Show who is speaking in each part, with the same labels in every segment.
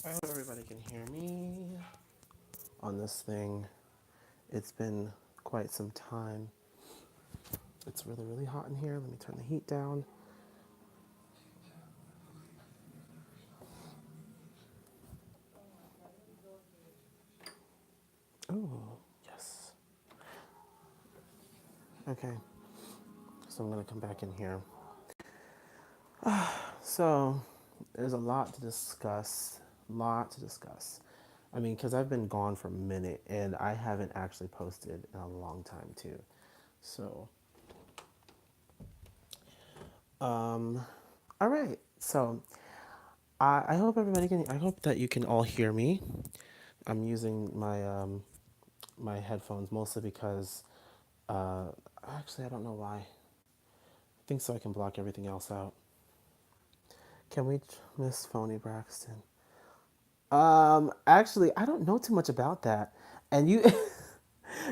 Speaker 1: I hope everybody can hear me on this thing. It's been quite some time. It's really, really hot in here. Let me turn the heat down. Oh, yes. Okay, so I'm gonna come back in here. So, there's a lot to discuss. Lot to discuss. I mean, because I've been gone for a minute and I haven't actually posted in a long time, too. So, all right. So, I hope everybody can. I hope that you can all hear me. I'm using my headphones mostly because uh, actually I don't know why. I think so I can block everything else out. Can we miss Phony Braxton? Actually, I don't know too much about that. And you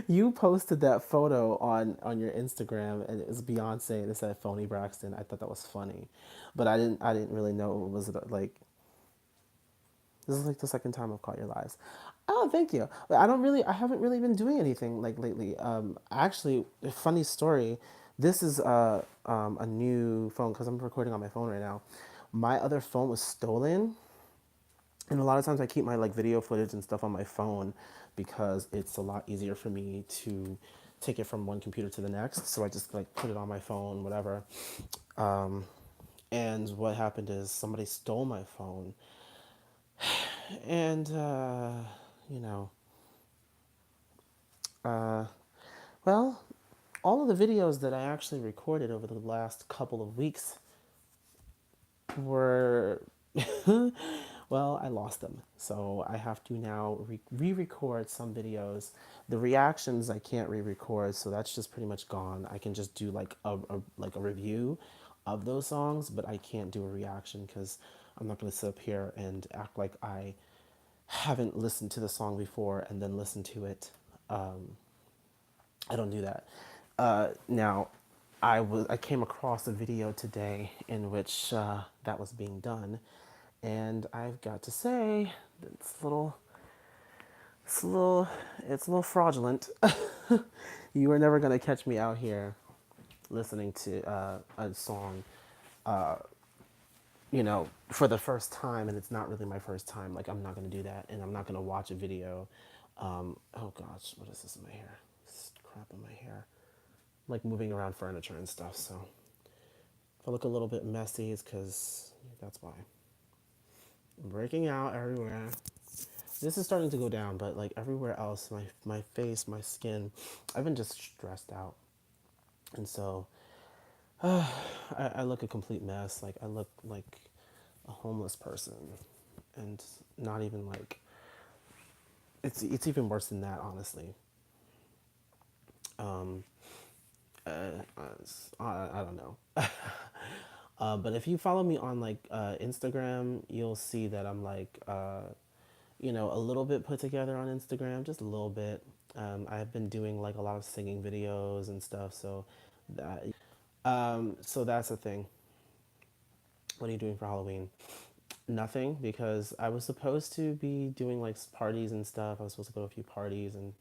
Speaker 1: you posted that photo on your Instagram and it was Beyonce and it said Phony Braxton. I thought that was funny. But I didn't really know it was like this is like the second time I've caught your lives. Oh, thank you. But I haven't really been doing anything like lately. Actually, a funny story. This is a new phone because I'm recording on my phone right now. My other phone was stolen, and a lot of times I keep my like video footage and stuff on my phone because it's a lot easier for me to take it from one computer to the next. So I just like put it on my phone, whatever. Um, and what happened is somebody stole my phone, and you know, uh, well, all of the videos that I actually recorded over the last couple of weeks were well, I lost them. So I have to now re-record some videos. The reactions I can't re-record, so that's just pretty much gone. I can just do like a review of those songs, but I can't do a reaction because I'm not going to sit up here and act like I haven't listened to the song before and then listen to it. I don't do that. Now, I came across a video today in which that was being done, and I've got to say it's a little it's a little fraudulent. You are never gonna catch me out here listening to a song, for the first time, and it's not really my first time. Like I'm not gonna do that, and I'm not gonna watch a video. Oh gosh, what is this in my hair? This crap in my hair. Like moving around furniture and stuff. So if I look a little bit messy, it's because that's why. I'm breaking out everywhere. This is starting to go down, but like everywhere else, my face, my skin, I've been just stressed out. And so I look a complete mess. Like I look like a homeless person. And not even like, it's even worse than that, honestly. Um, I don't know. But if you follow me on like Instagram, you'll see that I'm like, a little bit put together on Instagram, just a little bit. I've been doing like a lot of singing videos and stuff, so that's the thing. What are you doing for Halloween? Nothing, because I was supposed to be doing like parties and stuff. I was supposed to go to a few parties and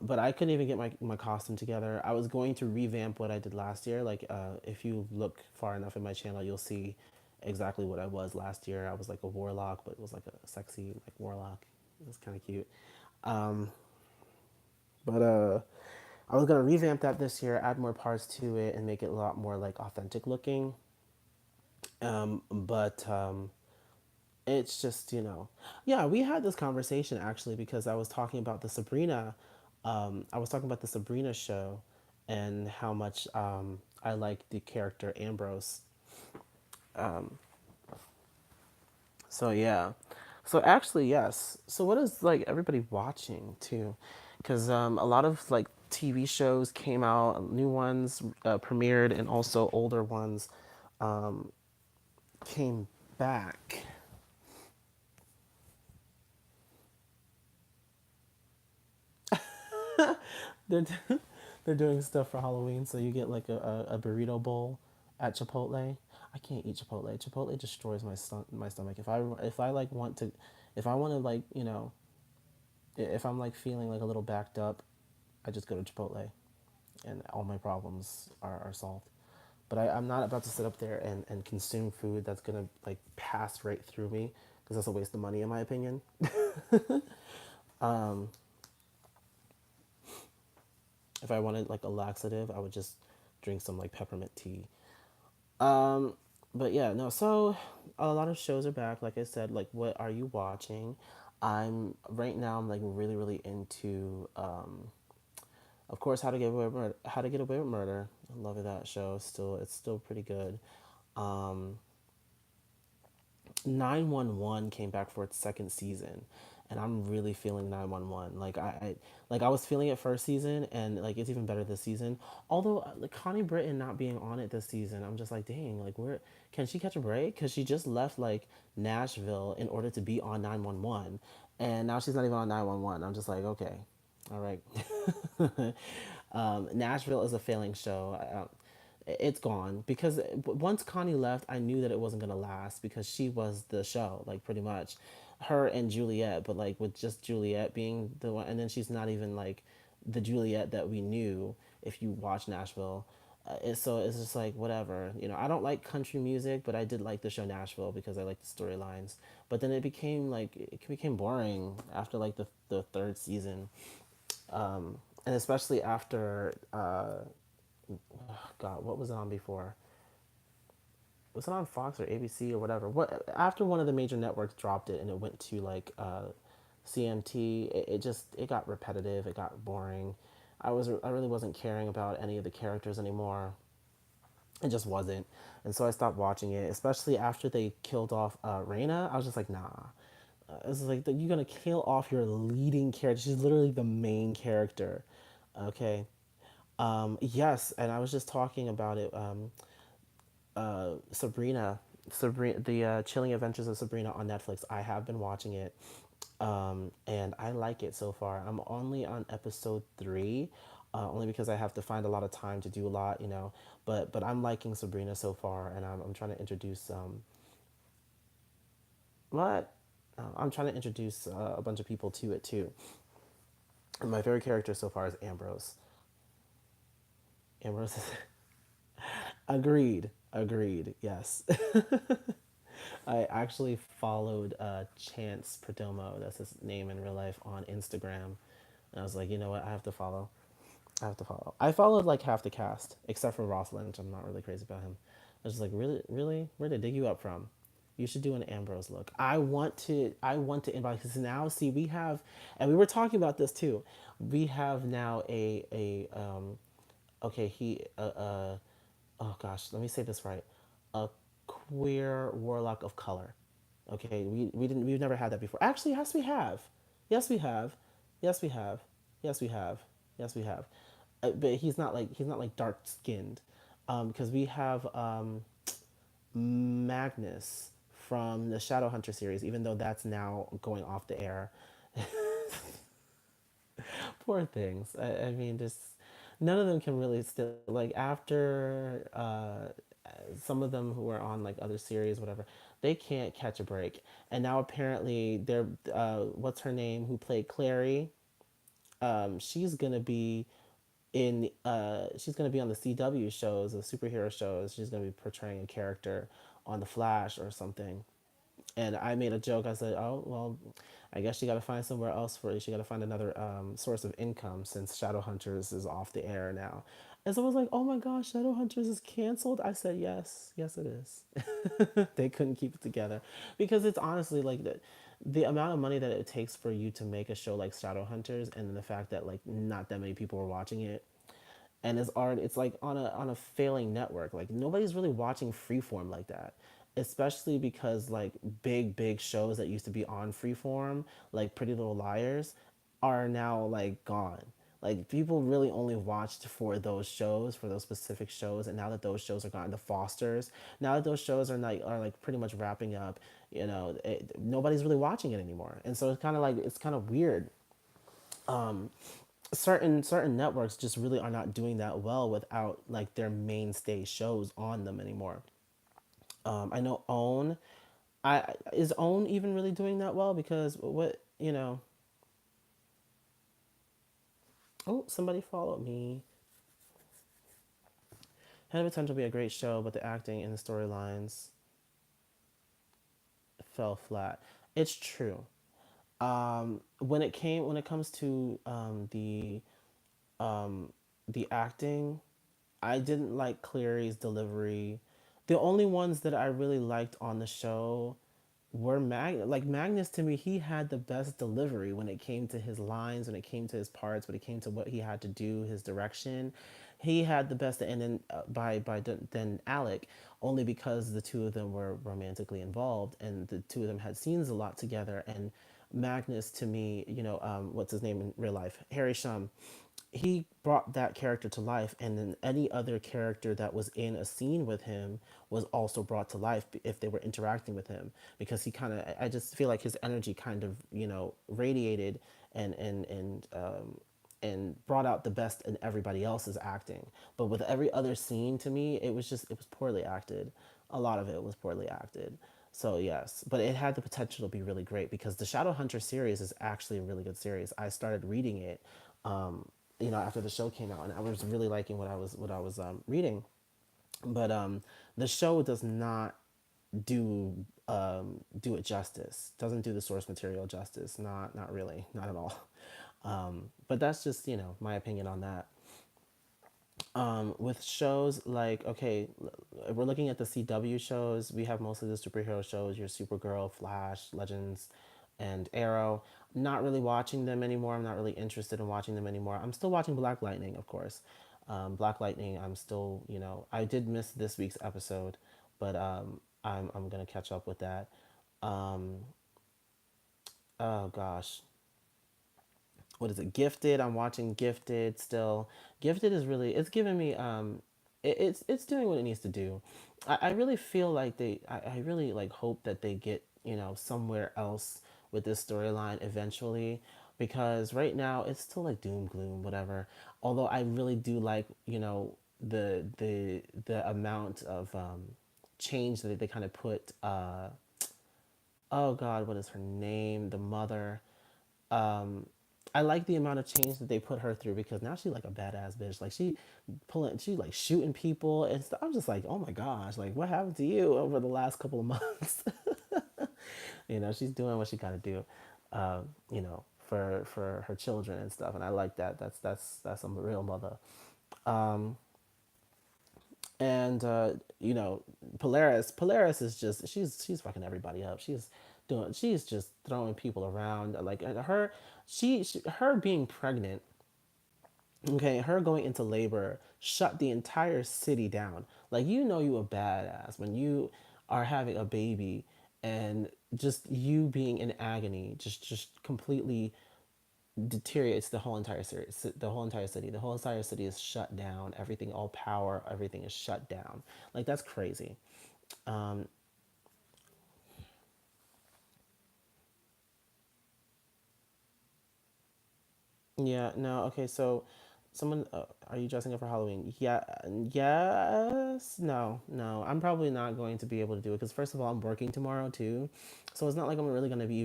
Speaker 1: but I couldn't even get my costume together. I was going to revamp what I did last year. Like, if you look far enough in my channel, you'll see exactly what I was last year. I was like a warlock, but it was like a sexy like warlock. It was kind of cute. Um, but I was gonna revamp that this year, add more parts to it, and make it a lot more like authentic looking. But it's just yeah, we had this conversation actually because I was talking about the Sabrina. I was talking about the Sabrina show, and how much I like the character Ambrose. So yeah, so actually yes. So what is like everybody watching too? Because a lot of like TV shows came out, new ones premiered, and also older ones came back. They're They're doing stuff for Halloween, so you get like a burrito bowl at Chipotle. I can't eat Chipotle. Chipotle destroys my stomach. If I like want to, if I want to like if I'm like feeling like a little backed up, I just go to Chipotle, and all my problems are solved. But I'm not about to sit up there and consume food that's gonna like pass right through me because that's a waste of money in my opinion. Um, if I wanted like a laxative, I would just drink some like peppermint tea. Um, but yeah, no. So a lot of shows are back. Like I said, like what are you watching? I'm right now. I'm like really, really into, of course, How to Get Away with Murder. How to Get Away with Murder. I love that show. It's still pretty good. Um, 911 came back for its second season, and I'm really feeling 911. Like I was feeling it first season, and like it's even better this season. Although like Connie Britton not being on it this season, I'm just like, dang, like where can she catch a break? Because she just left like Nashville in order to be on 911, and now she's not even on 911. I'm just like, okay, all right. Nashville is a failing show. It's gone because once Connie left, I knew that it wasn't gonna last because she was the show, like pretty much, her and Juliet. But like with just Juliet being the one, and then she's not even like the Juliet that we knew if you watch Nashville. So it's just like whatever, you know. I don't like country music, but I did like the show Nashville because I like the storylines. But then it became boring after like the third season, and especially after God, what was it on before? Was it on Fox or ABC or whatever? What after one of the major networks dropped it and it went to like CMT, it just it got repetitive. It got boring. I really wasn't caring about any of the characters anymore. It just wasn't, and so I stopped watching it. Especially after they killed off Reina, I was just like, nah. It's like you're gonna kill off your leading character. She's literally the main character. Okay. Yes, and I was just talking about it. Sabrina, the Chilling Adventures of Sabrina on Netflix. I have been watching it, and I like it so far. I'm only on episode three, only because I have to find a lot of time to do a lot, you know. But I'm liking Sabrina so far, and I'm trying to introduce what I'm trying to introduce a bunch of people to it too. And my favorite character so far is Ambrose. Ambrose is agreed. Agreed. Yes. I actually followed Chance Perdomo, that's his name in real life, on Instagram. And I was like, you know what? I have to follow. I have to follow. I followed like half the cast, except for Ross Lynch. I'm not really crazy about him. I was just like, really? Really? Where did they dig you up from? You should do an Ambrose look. I want to invite, because now, see, we have, and we were talking about this too. We have now okay, oh gosh, let me say this right. A queer warlock of color. Okay, we've never had that before. Actually, yes, we have. Yes, we have. Yes, we have. Yes, we have. Yes, we have. But he's not like dark skinned, because we have Magnus from the Shadowhunter series. Even though that's now going off the air, poor things. I mean, just none of them can really still like after some of them who are on like other series, whatever. They can't catch a break, and now apparently they're what's her name who played Clary? She's gonna be in she's gonna be on the CW shows, the superhero shows. She's gonna be portraying a character on the Flash or something. And I made a joke. I said, "Oh well, I guess you got to find somewhere else for it. She got to find another source of income since Shadowhunters is off the air now." And someone was like, "Oh my gosh, Shadowhunters is canceled." I said, "Yes, yes, it is." They couldn't keep it together because it's honestly like the amount of money that it takes for you to make a show like Shadowhunters, and then the fact that like not that many people are watching it, and it's like on a failing network. Like nobody's really watching Freeform like that, especially because like big shows that used to be on Freeform, like Pretty Little Liars, are now like gone. Like people really only watched for those shows, for those specific shows, and now that those shows are gone, the Fosters, now that those shows are like pretty much wrapping up, you know, nobody's really watching it anymore, and so it's kind of weird. certain networks just really are not doing that well without like their mainstay shows on them anymore. I know Own. I Is Own even really doing that well? Because what you know? Oh, somebody followed me. Had the potential to be a great show, but the acting and the storylines fell flat. It's true. When it comes to um, the acting, I didn't like Cleary's delivery. The only ones that I really liked on the show were Magnus. To me, he had the best delivery when it came to his lines, when it came to his parts, when it came to what he had to do, his direction. He had the best, and then then Alec, only because the two of them were romantically involved, and the two of them had scenes a lot together. And Magnus, to me, what's his name in real life, Harry Shum, he brought that character to life, and then any other character that was in a scene with him was also brought to life if they were interacting with him, because he kind of, I just feel like his energy kind of radiated and brought out the best in everybody else's acting. But with every other scene, to me, it was poorly acted. A lot of it was poorly acted. So yes, but it had the potential to be really great, because the Shadowhunter series is actually a really good series. I started reading it, um, after the show came out, and I was really liking what I was reading. But the show does not do it justice. Doesn't do the source material justice. Not really, not at all. But that's just my opinion on that. With shows like, okay, we're looking at the CW shows. We have mostly the superhero shows, your Supergirl, Flash, Legends, and Arrow. Not really watching them anymore. I'm not really interested in watching them anymore. I'm still watching Black Lightning, of course. Black Lightning, I'm still, I did miss this week's episode, but I'm gonna catch up with that. Um, oh gosh, what is it, Gifted? I'm watching Gifted still. Gifted is really, it's giving me it's doing what it needs to do. I really feel like I really like hope that they get somewhere else with this storyline eventually, because right now it's still like doom gloom whatever. Although I really do like the amount of change that they kind of put oh god, what is her name, the mother. um I like the amount of change that they put her through, because now she's like a badass bitch. Like she like shooting people and stuff. I'm just like, oh my gosh, like what happened to you over the last couple of months? She's doing what she got to do, for her children and stuff. And I like that. That's a real mother. Um, and Polaris is just, she's fucking everybody up. She's just throwing people around, like her, her being pregnant, okay, her going into labor shut the entire city down. Like, you a badass when you are having a baby, and just you being in agony just completely deteriorates the whole entire series, the whole entire city. The whole entire city is shut down. Everything, all power, everything is shut down. Like, that's crazy. Um, yeah, no, okay, so someone, are you dressing up for Halloween? Yeah, yes, no, no. I'm probably not going to be able to do it, because first of all, I'm working tomorrow too, so it's not like I'm really gonna be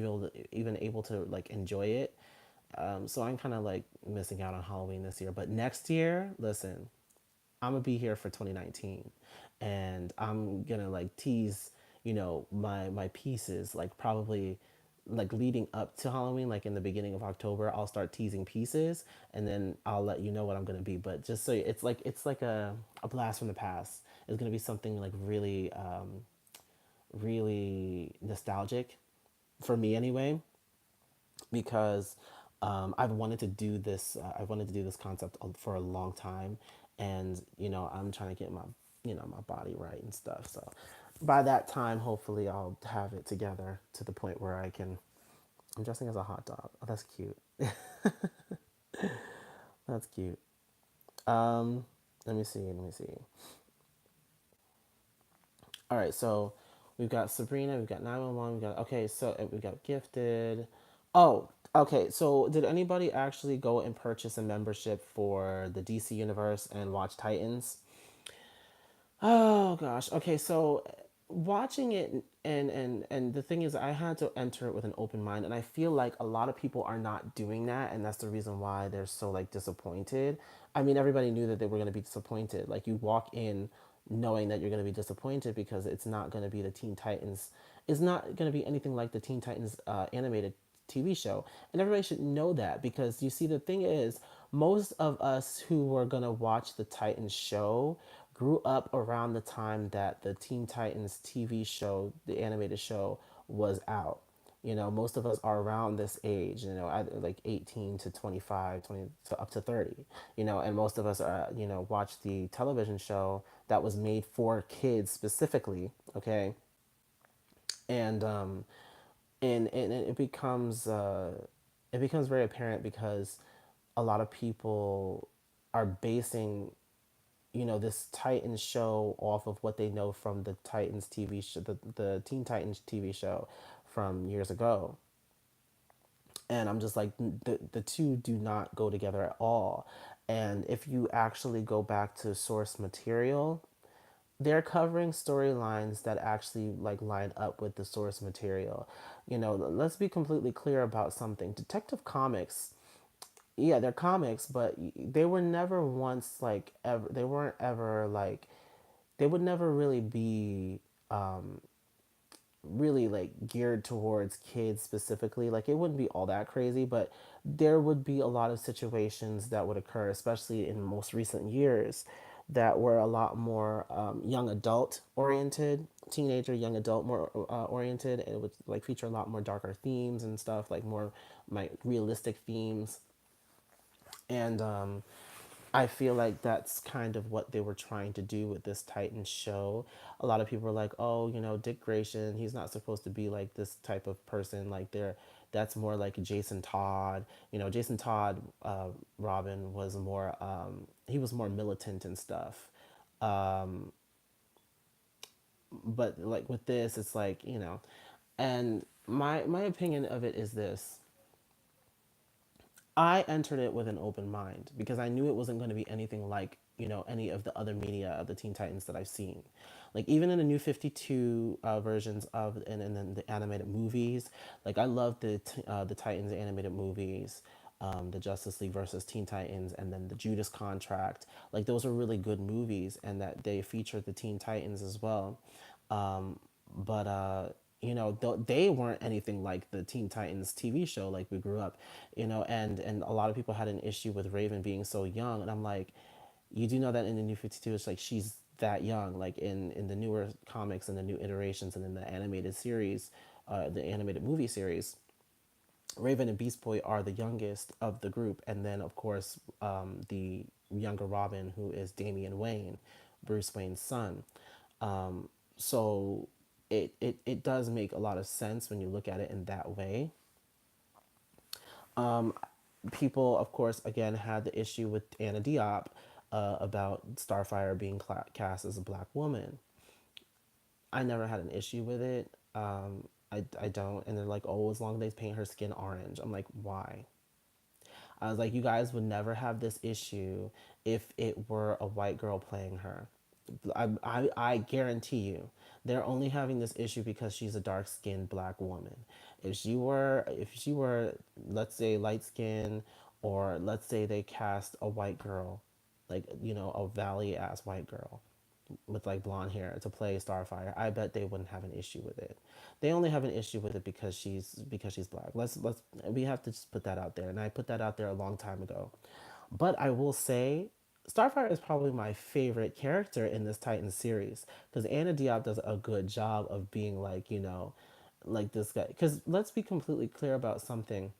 Speaker 1: even able to like enjoy it. So I'm kind of like missing out on Halloween this year. But next year, listen, I'm gonna be here for 2019, and I'm gonna like tease, my pieces, like probably like leading up to Halloween, like in the beginning of October, I'll start teasing pieces, and then I'll let you know what I'm gonna be. But just so it's like a blast from the past. It's gonna be something like really really nostalgic for me anyway, because I've wanted to do this. I've wanted to do this concept for a long time, and I'm trying to get my my body right and stuff. So by that time, hopefully, I'll have it together to the point where I can. I'm dressing as a hot dog. Oh, that's cute. That's cute. Um, let me see. Let me see. All right, so we've got Sabrina, we've got 911, we've got, okay, so we've got Gifted. Oh, Okay, so did anybody actually go and purchase a membership for the DC universe and watch Titans? Oh gosh. Okay, so watching it, and the thing is I had to enter it with an open mind, and I feel like a lot of people are not doing that, and that's the reason why they're so like disappointed. I mean, everybody knew that they were going to be disappointed. Like you walk in knowing that you're going to be disappointed because it's not going to be the Teen Titans. It's not going to be anything like the Teen Titans animated TV show. And everybody should know that because you see, the thing is, most of us who were going to watch the Titans show grew up around the time that the Teen Titans TV show, the animated show, was out. You know, most of us are around this age, you know, either like 18 to 25, 20 to up to 30, you know, and most of us are, you know, watch the television show that was made for kids specifically, okay? And and it becomes very apparent because a lot of people are basing, you know, this Titans show off of what they know from the Titans TV show, the Teen Titans TV show from years ago. And I'm just like, the two do not go together at all. And if you actually go back to source material, they're covering storylines that actually like line up with the source material. You know, let's be completely clear about something. Detective Comics, yeah, they're comics, but they were never once like ever. They weren't ever like. They would never really be really like geared towards kids specifically. Like it wouldn't be all that crazy, but there would be a lot of situations that would occur, especially in most recent years, that were a lot more young adult oriented, teenager, young adult more oriented, and it would like feature a lot more darker themes and stuff, like more like realistic themes. And I feel like that's kind of what they were trying to do with this Titan show. A lot of people were like, "Oh, you know, Dick Grayson, he's not supposed to be like this type of person. Like, that's more like Jason Todd. You know, Jason Todd, Robin was more, he was more militant and stuff. Um, but like with this, it's like, you know, and my opinion of it is this: I entered it with an open mind because I knew it wasn't going to be anything like, you know, any of the other media of the Teen Titans that I've seen. Like even in the new 52 versions of and then the animated movies, like I love the Titans animated movies, the Justice League versus Teen Titans, and then the Judas Contract. Like those are really good movies, and that they featured the Teen Titans as well. But you know, they weren't anything like the Teen Titans TV show like we grew up, you know, and a lot of people had an issue with Raven being so young, and I'm like, you do know that in the New 52, it's like she's that young, like in the newer comics and the new iterations and in the animated series, the animated movie series. Raven and Beast Boy are the youngest of the group, and then of course the younger Robin, who is Damian Wayne, Bruce Wayne's son. So it does make a lot of sense when you look at it in that way. People, of course, again had the issue with Anna Diop about Starfire being cast as a black woman. I never had an issue with it. I don't. And they're like, oh, as long as they paint her skin orange. I'm like, why? I was like, you guys would never have this issue if it were a white girl playing her. I guarantee you, they're only having this issue because she's a dark skinned black woman. If she were, let's say, light skinned, or let's say they cast a white girl, like, you know, a valley ass white girl with like blonde hair to play Starfire, I bet they wouldn't have an issue with it. They only have an issue with it because she's black. Let's we have to just put that out there, and I put that out there a long time ago. But I will say, Starfire is probably my favorite character in this Titan series because Anna Diop does a good job of being like, you know, like this guy. Because let's be completely clear about something.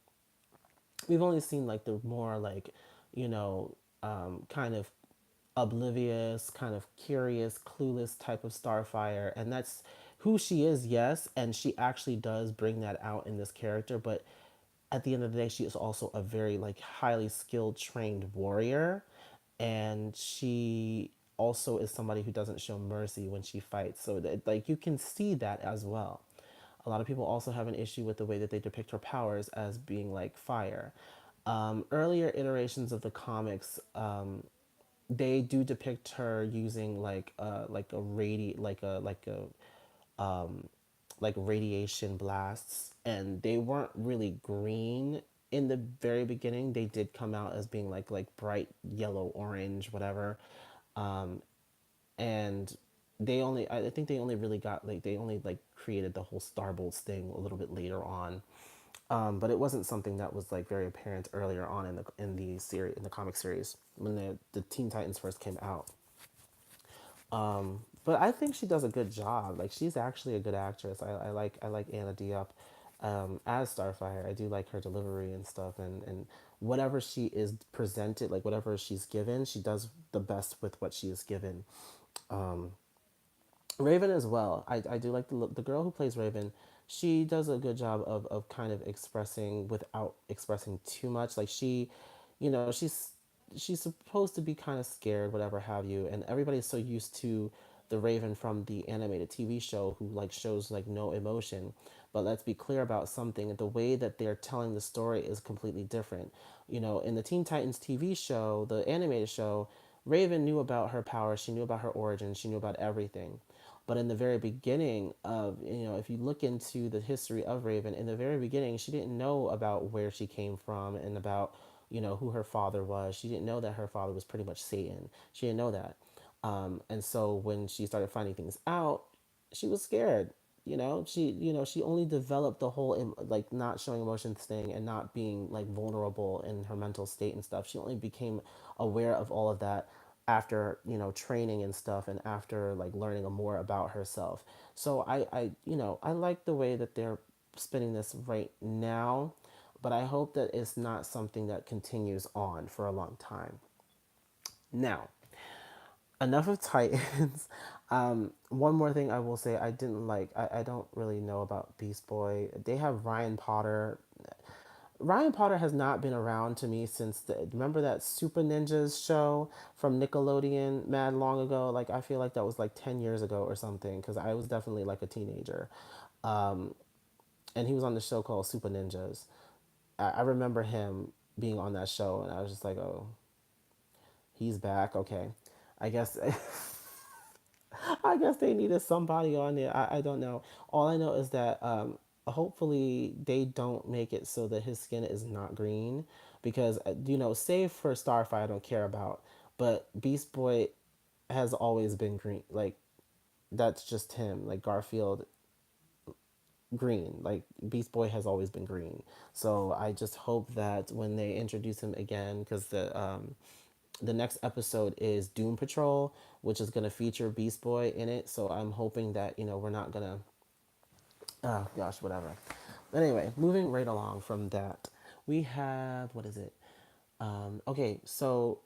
Speaker 1: We've only seen like the more like, you know, kind of oblivious, kind of curious, clueless type of Starfire, and that's who she is, yes, and she actually does bring that out in this character, but at the end of the day, she is also a very like highly skilled, trained warrior, and she also is somebody who doesn't show mercy when she fights. So that like you can see that as well. A lot of people also have an issue with the way that they depict her powers as being like fire. Earlier iterations of the comics, they do depict her using like a like radiation blasts, and they weren't really green in the very beginning. They did come out as being like bright yellow, orange, whatever. Um, and I think they only really got like they only like created the whole Starbolts thing a little bit later on. But it wasn't something that was like very apparent earlier on in the series, in the comic series, when the Teen Titans first came out. But I think she does a good job. Like, she's actually a good actress. I like Anna Diop as Starfire. I do like her delivery and stuff, and whatever she is presented, like whatever she's given, she does the best with what she is given. Um, Raven as well. I do like the girl who plays Raven. She does a good job of kind of expressing without expressing too much. Like, she's supposed to be kind of scared, whatever have you, and everybody's so used to the Raven from the animated TV show who like shows like no emotion. But let's be clear about something. The way that they're telling the story is completely different. In the Teen Titans TV show, the animated show, Raven knew about her power, she knew about her origin, she knew about everything. But in the very beginning of, if you look into the history of Raven, in the very beginning, she didn't know about where she came from and about, who her father was. She didn't know that her father was pretty much Satan. She didn't know that. And so when she started finding things out, she was scared. She only developed the whole like not showing emotions thing and not being like vulnerable in her mental state and stuff. She only became aware of all of that after training and stuff, and after like learning more about herself. So I like the way that they're spinning this right now, but I hope that it's not something that continues on for a long time. Now, enough of Titans. One more thing I will say, I didn't like. I don't really know about Beast Boy. They have Ryan Potter. Ryan Potter has not been around to me since remember that Super Ninjas show from Nickelodeon mad long ago. Like, I feel like that was like 10 years ago or something, because I was definitely like a teenager. Um, and he was on the show called Super Ninjas. I remember him being on that show, and I was just like, oh, he's back. Okay, I guess I guess they needed somebody on there. I don't know. All I know is that hopefully they don't make it so that his skin is not green, because save for Starfire, I don't care about, but Beast Boy has always been green. Like, that's just him. Like Garfield, green. Like, Beast Boy has always been green. So I just hope that when they introduce him again, because the next episode is Doom Patrol, which is going to feature Beast Boy in it. So I'm hoping that, we're not going to. Oh, gosh, whatever. But anyway, moving right along from that, we have. What is it? Okay, so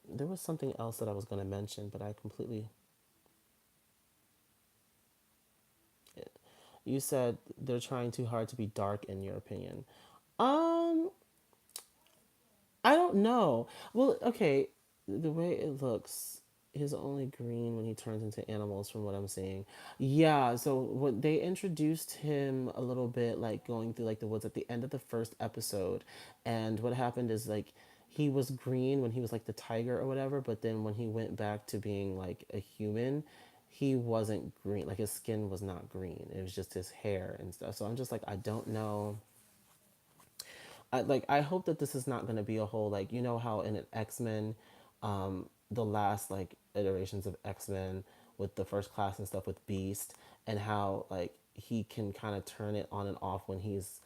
Speaker 1: there was something else that I was going to mention, but I completely. You said they're trying too hard to be dark, in your opinion. Um, I don't know. Well, okay, the way it looks, he's only green when he turns into animals, from what I'm seeing. Yeah, so what they introduced him a little bit, like going through like the woods at the end of the first episode, and what happened is like he was green when he was like the tiger or whatever, but then when he went back to being like a human, he wasn't green. Like, his skin was not green. It was just his hair and stuff. So I'm just like, I don't know. I hope that this is not going to be a whole, like, how in an X-Men, the last like iterations of X-Men with the first class and stuff with Beast, and how like he can kind of turn it on and off when he's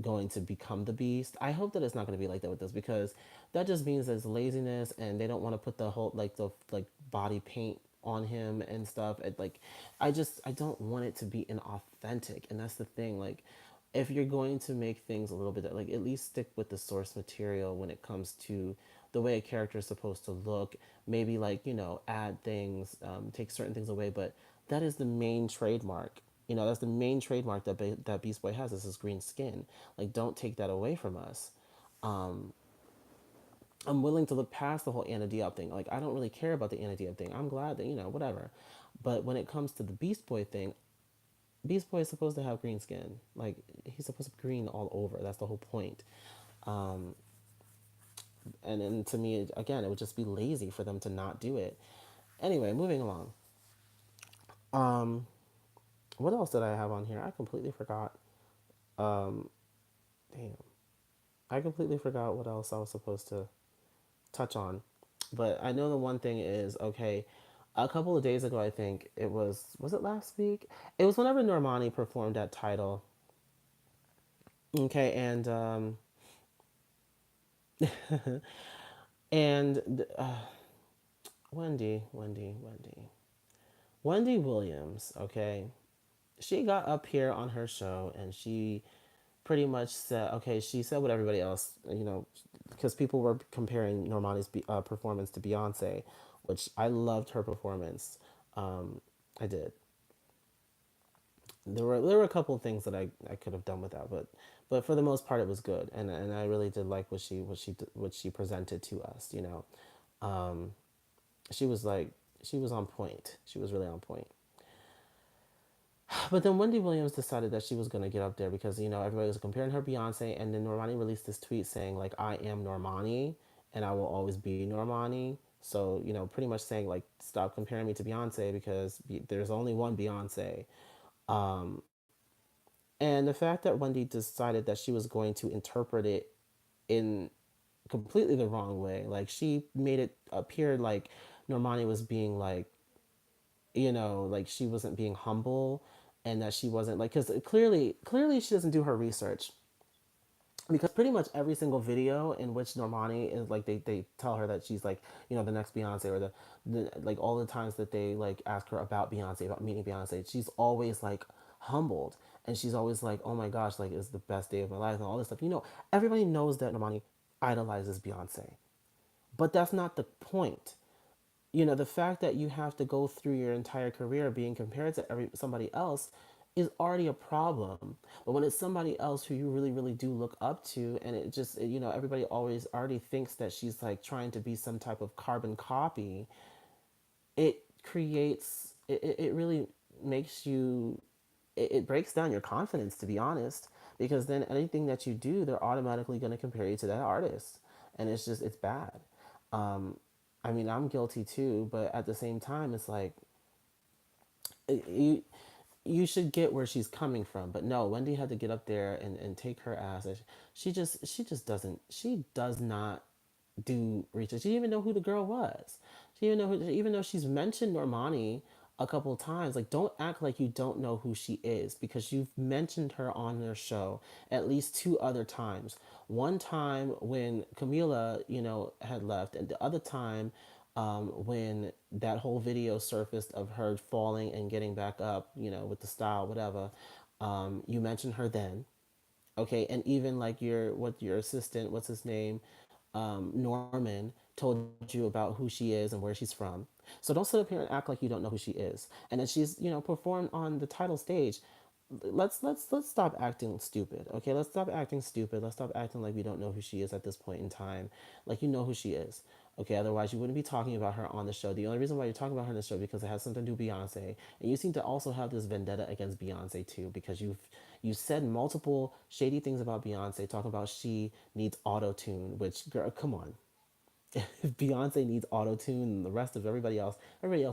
Speaker 1: going to become the Beast. I hope that it's not going to be like that with this, because that just means there's laziness, and they don't want to put the whole like the like body paint on him and stuff. Like, I don't want it to be inauthentic, and that's the thing. Like, if you're going to make things a little bit like, at least stick with the source material when it comes to the way a character is supposed to look. Maybe like, add things, take certain things away, but that is the main trademark. That's the main trademark that Beast Boy has, is his green skin. Like, don't take that away from us. um I'm willing to look past the whole Anna Diop thing. Like, I don't really care about the Anna Diop thing. I'm glad that, whatever. But when it comes to the Beast Boy thing, Beast Boy is supposed to have green skin. Like he's supposed to be green all over. That's the whole point. Um, and to me, again, it would just be lazy for them to not do it. Anyway, moving along. Um, what else did I have on here? I completely forgot. Um, damn, I completely forgot what else I was supposed to touch on. But I know the one thing is okay. A couple of days ago, I think it was it last week? It was whenever Normani performed that title. Okay, and Wendy Williams. Okay, she got up here on her show and she pretty much said, okay, she said what everybody else, because people were comparing Normani's performance to Beyonce, which I loved her performance. I did. There were a couple of things that I could have done with that, but for the most part, it was good, and I really did like what she presented to us. Um, she was like she was on point. She was really on point. But then Wendy Williams decided that she was gonna get up there because everybody was comparing her Beyonce, and then Normani released this tweet saying like I am Normani, and I will always be Normani. So pretty much saying like stop comparing me to Beyonce because there's only one Beyonce. Um, and the fact that Wendy decided that she was going to interpret it in completely the wrong way, like she made it appear like Normani was being like like she wasn't being humble and that she wasn't like because clearly she doesn't do her research because pretty much every single video in which Normani is like they tell her that she's like the next Beyonce or the like all the times that they like ask her about Beyonce about meeting Beyonce she's always like humbled and she's always like oh my gosh like it's the best day of my life and all this stuff everybody knows that Normani idolizes Beyonce but that's not the point the fact that you have to go through your entire career being compared to somebody else is already a problem. But when it's somebody else who you really, really do look up to, and it just, everybody always already thinks that she's like trying to be some type of carbon copy, it really makes you, it breaks down your confidence, to be honest, because then anything that you do, they're automatically going to compare you to that artist. And it's bad. Um, I mean, I'm guilty too, but at the same time, it's like you you should get where she's coming from. But no, Wendy had to get up there and take her ass. She just doesn't. She does not do research. She didn't even know who the girl was. She didn't even know who, even though she's mentioned Normani a couple of times. Like, don't act like you don't know who she is because you've mentioned her on their show at least two other times. One time when Camila, had left, and the other time when that whole video surfaced of her falling and getting back up, with the style, whatever. You mentioned her then, okay, and even like your assistant, what's his name, Norman, told you about who she is and where she's from. So don't sit up here and act like you don't know who she is. And then she's performed on the title stage. Let's stop acting stupid, okay? Let's stop acting stupid. Let's stop acting like we don't know who she is at this point in time. Like you know who she is. Okay, otherwise you wouldn't be talking about her on the show. The only reason why you're talking about her on the show because it has something to do with Beyonce, and you seem to also have this vendetta against Beyonce too, because you said multiple shady things about Beyonce, talking about she needs auto tune. Which girl, come on, if Beyonce needs auto tune and the rest of everybody else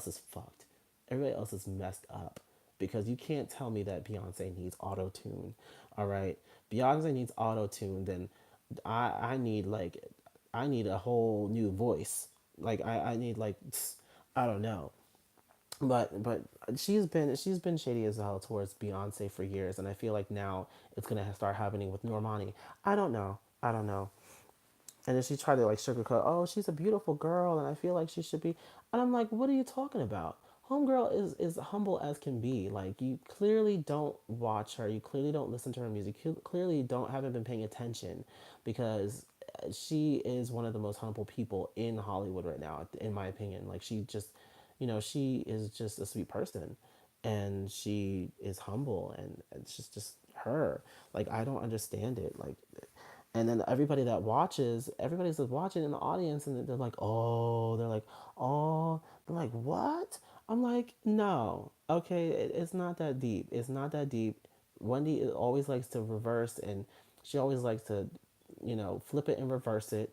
Speaker 1: is fucked. Everybody else is messed up because you can't tell me that Beyonce needs auto tune. All right, Beyonce needs auto tune. Then I need like I need a whole new voice. Like I need like I don't know. But she's been shady as hell towards Beyonce for years, and I feel like now it's gonna start happening with Normani. I don't know. I don't know. And then she tried to like sugarcoat, oh, she's a beautiful girl, and I feel like she should be. And I'm like, what are you talking about? Homegirl is humble as can be. Like you clearly don't watch her. You clearly don't listen to her music. You clearly don't haven't been paying attention, because she is one of the most humble people in Hollywood right now, in my opinion. Like she is just a sweet person, and she is humble, and it's just her. Like I don't understand it. Like and then everybody's just watching in the audience, and they're like, oh, they're like, what? I'm like, no, okay, it's not that deep. It's not that deep. Wendy always likes to reverse, and she always likes to, flip it and reverse it,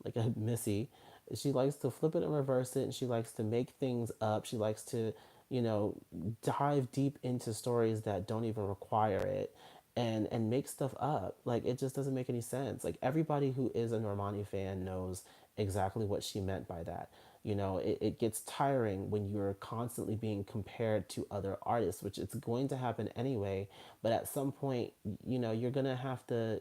Speaker 1: like a Missy. She likes to flip it and reverse it, and she likes to make things up. She likes to, you know, dive deep into stories that don't even require it, and make stuff up. Like it just doesn't make any sense. Like everybody who is a Normani fan knows exactly what she meant by that. It gets tiring when you're constantly being compared to other artists, which it's going to happen anyway. But at some point, you're gonna have to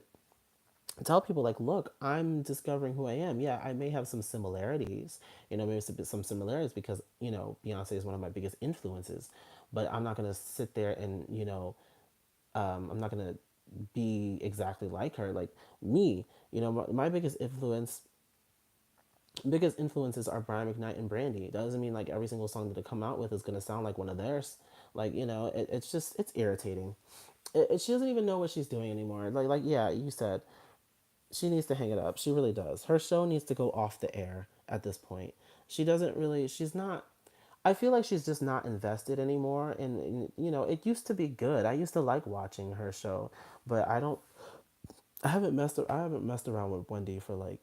Speaker 1: tell people like, look, I'm discovering who I am. Yeah, I may have some similarities, maybe some similarities because, Beyonce is one of my biggest influences, but I'm not going to sit there and, I'm not going to be exactly like her. Like me, my biggest influences are Brian McKnight and Brandy. It doesn't mean like every single song that they come out with is going to sound like one of theirs. Like, it's just, it's irritating. She doesn't even know what she's doing anymore. Like, yeah, you said, she needs to hang it up. She really does. Her show needs to go off the air at this point. She doesn't really, she's not, I feel like she's just not invested anymore. And, it used to be good. I used to like watching her show, but I haven't messed around with Wendy for like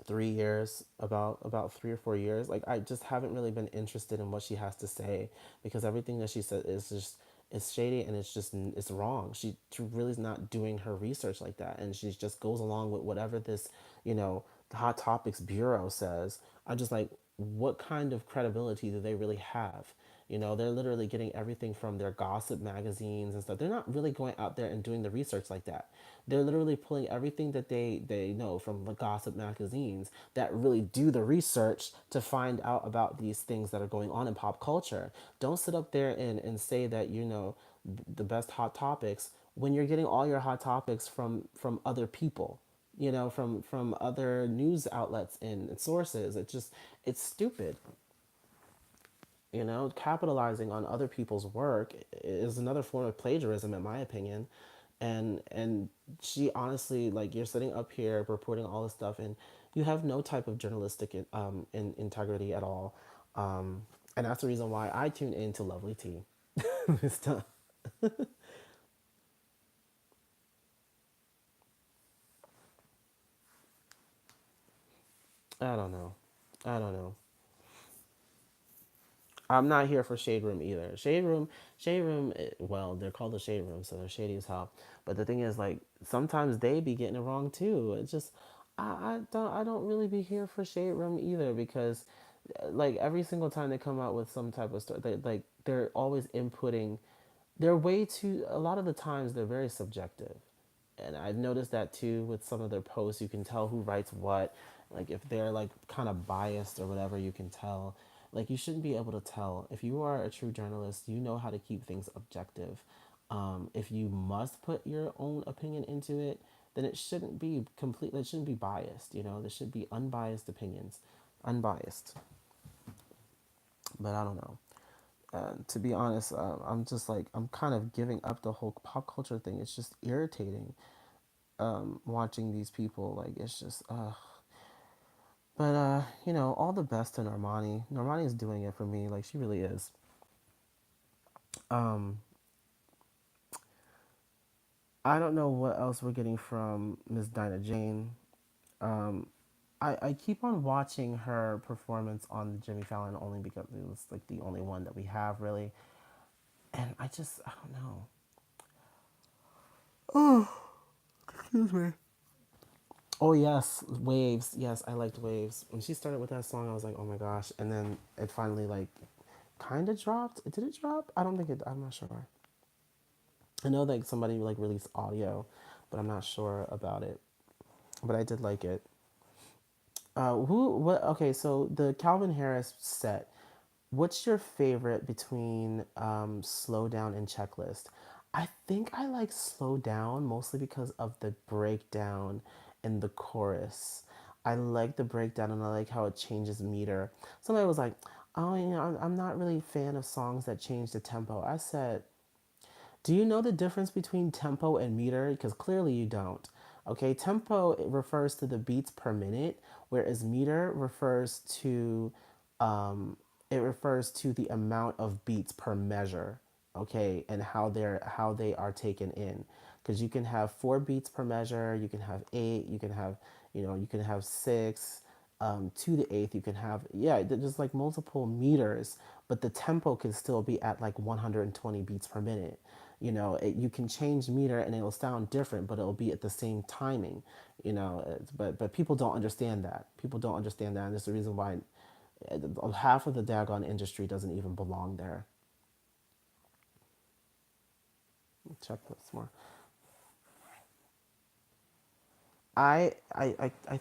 Speaker 1: 3 years, about 3 or 4 years. Like I just haven't really been interested in what she has to say because everything that she said is just it's shady and it's wrong. She really is not doing her research like that, and she just goes along with whatever this the Hot Topics Bureau says. I'm just like, what kind of credibility do they really have? They're literally getting everything from their gossip magazines and stuff. They're not really going out there and doing the research like that. They're literally pulling everything that they know from the gossip magazines that really do the research to find out about these things that are going on in pop culture. Don't sit up there and say that the best hot topics when you're getting all your hot topics from other people, from other news outlets and sources. It's stupid. Capitalizing on other people's work is another form of plagiarism, in my opinion. And she honestly, like, you're sitting up here reporting all this stuff, and you have no type of journalistic integrity at all. And that's the reason why I tune into Lovely Tea. It's tough. I don't know. I don't know. I'm not here for Shade Room either. Shade Room. Well, they're called the Shade Room, so they're shady as hell. But the thing is, like, sometimes they be getting it wrong too. It's just, I don't really be here for Shade Room either because, like, every single time they come out with some type of story, they're always inputting. They're way too. A lot of the times, they're very subjective, and I've noticed that too with some of their posts. You can tell who writes what. Like if they're like kind of biased or whatever, you can tell. Like you shouldn't be able to tell. If you are a true journalist, you know how to keep things objective. If you must put your own opinion into it, then it shouldn't be completely. It shouldn't be biased. There should be unbiased opinions, unbiased. But I don't know. To be honest, I'm just like I'm kind of giving up the whole pop culture thing. It's just irritating watching these people. Like it's just but all the best to Normani. Normani is doing it for me. Like she really is. Um, I don't know what else we're getting from Miss Dinah Jane. Um, I keep on watching her performance on Jimmy Fallon only because it was like the only one that we have really, and I don't know. Oh, excuse me. Oh yes, Waves. Yes, I liked Waves. When she started with that song, I was like, oh my gosh. And then it finally like kind of dropped. Did it drop? I don't think it. I'm not sure. I know like somebody like released audio, but I'm not sure about it. But I did like it. Who? What? Okay, so the Calvin Harris set. What's your favorite between Slow Down and Checklist? I think I like Slow Down mostly because of the breakdown in the chorus. I like the breakdown and I like how it changes meter. Somebody was like, "Oh, I'm not really a fan of songs that change the tempo." I said, do you know the difference between tempo and meter? Because clearly you don't. Okay, tempo refers to the beats per minute, whereas meter refers to It refers to the amount of beats per measure, okay, and how they are taken in. Because you can have 4 beats per measure, you can have 8, you can have, you can have 6, to the eighth. You can have, yeah, there's like multiple meters, but the tempo can still be at like 120 beats per minute. You can change meter and it'll sound different, but it'll be at the same timing. But people don't understand that. People don't understand that, and there's the reason why half of the daggone industry doesn't even belong there. Check this more. I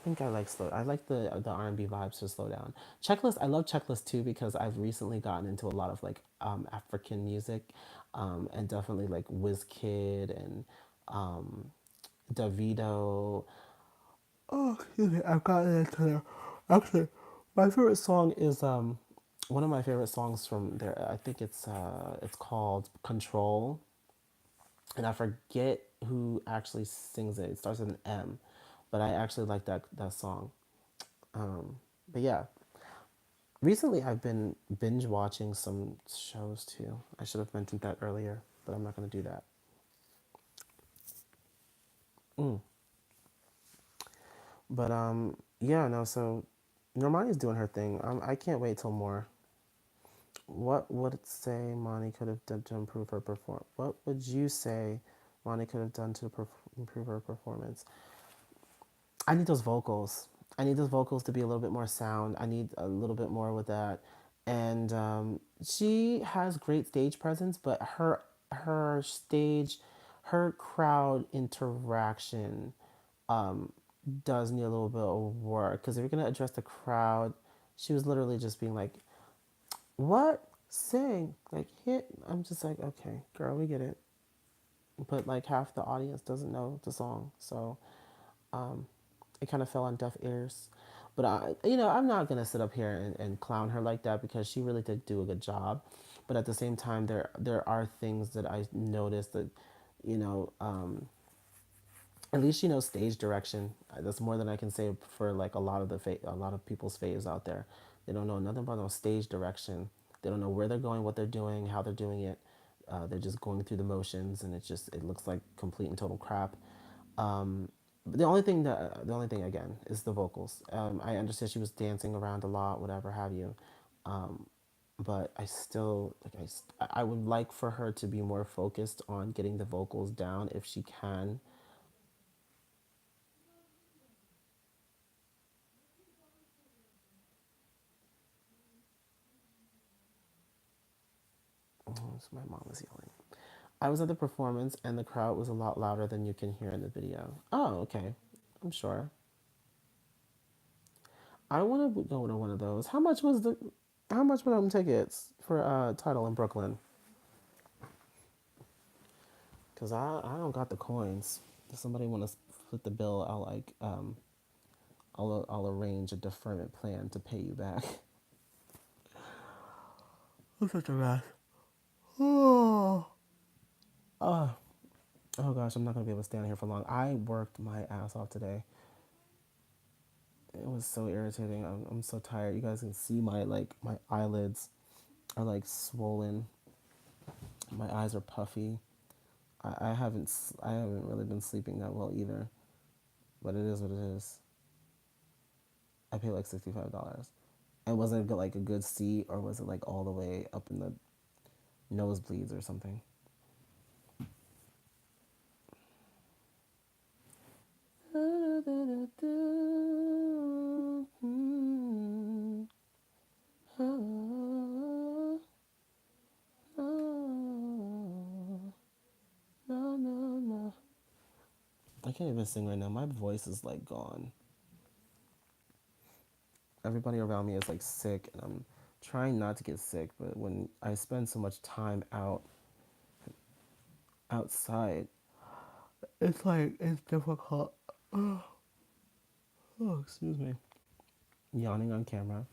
Speaker 1: think I like slow. I like the R&B vibes to slow down. Checklist. I love Checklist too because I've recently gotten into a lot of like African music, and definitely like Wizkid and um, Davido. Oh, excuse me. I've gotten into there. Actually, my favorite song is one of my favorite songs from there. I think it's called Control, and I forget who actually sings it. It starts with an M, but I actually like that song. But yeah, recently I've been binge watching some shows too. I should have mentioned that earlier, but I'm not gonna do that. Mm. But yeah, no. So Normani's doing her thing. I can't wait till more. What would it say Monty could have done to improve her perform? What would you say Monty could have done to improve her performance? I need those vocals. I need those vocals to be a little bit more sound. I need a little bit more with that. And she has great stage presence, but her crowd interaction does need a little bit of work. Because if you're gonna address the crowd, she was literally just being like, "What? Sing like hit." I'm just like, "Okay, girl, we get it." But like half the audience doesn't know the song, so um, it kind of fell on deaf ears. But I'm not gonna sit up here and clown her like that because she really did do a good job. But at the same time, there are things that I noticed that, you know, at least she knows stage direction. That's more than I can say for like a lot of people's faves out there. They don't know nothing about no stage direction. They don't know where they're going, what they're doing, how they're doing it. They're just going through the motions, and it looks like complete and total crap. But the only thing again is the vocals. I understand she was dancing around a lot, whatever have you. Um, but I still I would like for her to be more focused on getting the vocals down if she can. Oh, so my mom is yelling. I was at the performance and the crowd was a lot louder than you can hear in the video. Oh, okay. I'm sure. I want to go to one of those. How much were them tickets for title in Brooklyn? Cause I don't got the coins. If somebody want to split the bill, I'll arrange a deferment plan to pay you back. I'm such a mess. Oh. Oh, oh gosh, I'm not gonna be able to stand here for long. I worked my ass off today. It was so irritating. I'm so tired. You guys can see my eyelids are like swollen. My eyes are puffy. I haven't really been sleeping that well either. But it is what it is. I paid like $65. And was it like a good seat or was it like all the way up in the nosebleeds or something? I can't even sing right now. My voice is like gone. Everybody around me is like sick, and I'm trying not to get sick. But when I spend so much time outside, it's like it's difficult. Oh, excuse me. Yawning on camera.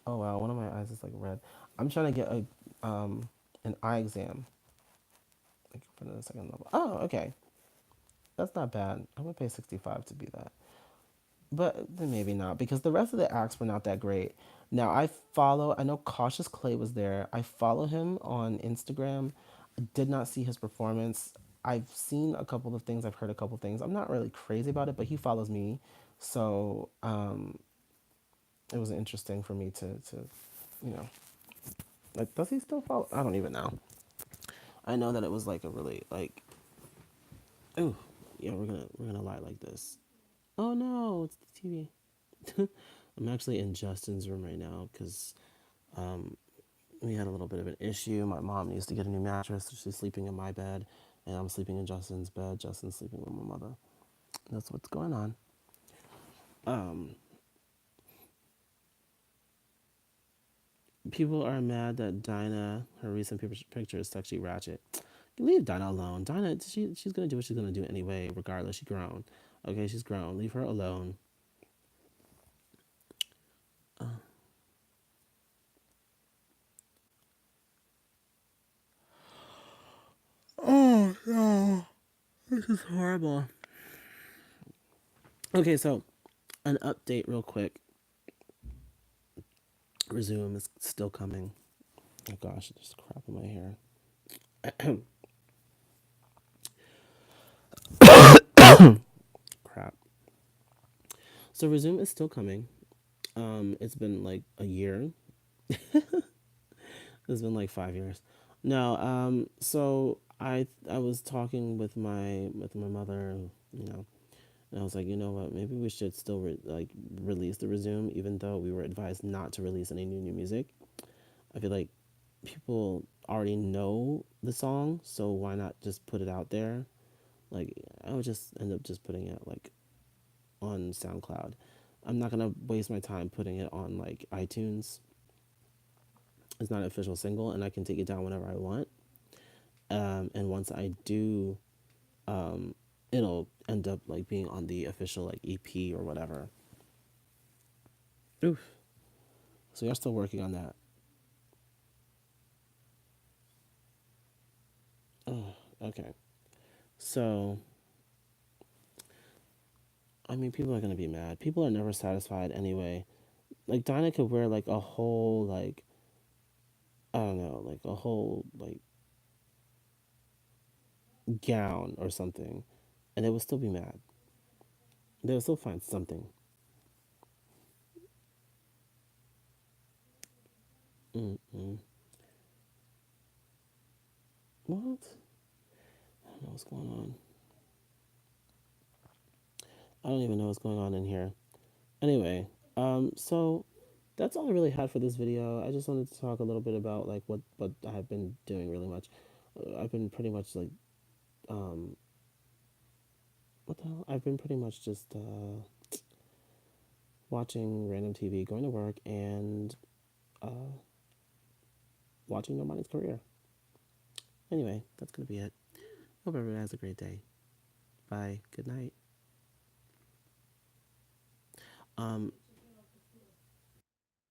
Speaker 1: Oh wow, one of my eyes is like red. I'm trying to get a an eye exam like for the second level. Oh, okay, that's not bad. I'm gonna pay 65 to be that. but then maybe not because the rest of the acts were not that great. Now I know Cautious Clay was there. I follow him on Instagram. I did not see his performance. I've seen a couple of things. I've heard a couple of things. I'm not really crazy about it, but he follows me, so it was interesting for me to you know, like, does he still follow? I don't even know. I know that it was like a really like, ooh, yeah, we're gonna lie like this. Oh no, it's the TV. I'm actually in Justin's room right now because um, we had a little bit of an issue. My mom needs to get a new mattress, so she's sleeping in my bed, and I'm sleeping in Justin's bed. Justin's sleeping with my mother. That's what's going on. Um, People are mad that Dinah, her recent picture is sexy ratchet. Leave Dinah alone. Dinah, she's gonna do what she's gonna do anyway, regardless. She's grown. Okay, she's grown. Leave her alone. Oh no, this is horrible. Okay, so an update real quick. Resume is still coming. Oh gosh, there's crap in my hair. Crap. So Resume is still coming. It's been like a year. It's been like 5 years. No, so I was talking with my mother, you know, and I was like, you know what, maybe we should still release the Resume, even though we were advised not to release any new music. I feel like people already know the song, so why not just put it out there? Like, I would just end up just putting it like on SoundCloud. I'm not gonna waste my time putting it on like iTunes. It's not an official single, and I can take it down whenever I want. And once I do, um, it'll end up like being on the official like EP or whatever. Oof. So we are still working on that. Oh, okay. So I mean, people are gonna be mad. People are never satisfied anyway. Like Dinah could wear like a whole like, I don't know, like a whole like gown or something, and they would still be mad. They would still find something. Mm-mm. What? I don't know what's going on. I don't even know what's going on in here. Anyway, so that's all I really had for this video. I just wanted to talk a little bit about like what I've been doing really much. I've been pretty much like, um, what the hell? I've been pretty much just watching random TV, going to work, and uh, watching Normani's career. Anyway, that's gonna be it. Hope everyone has a great day. Bye. Good night.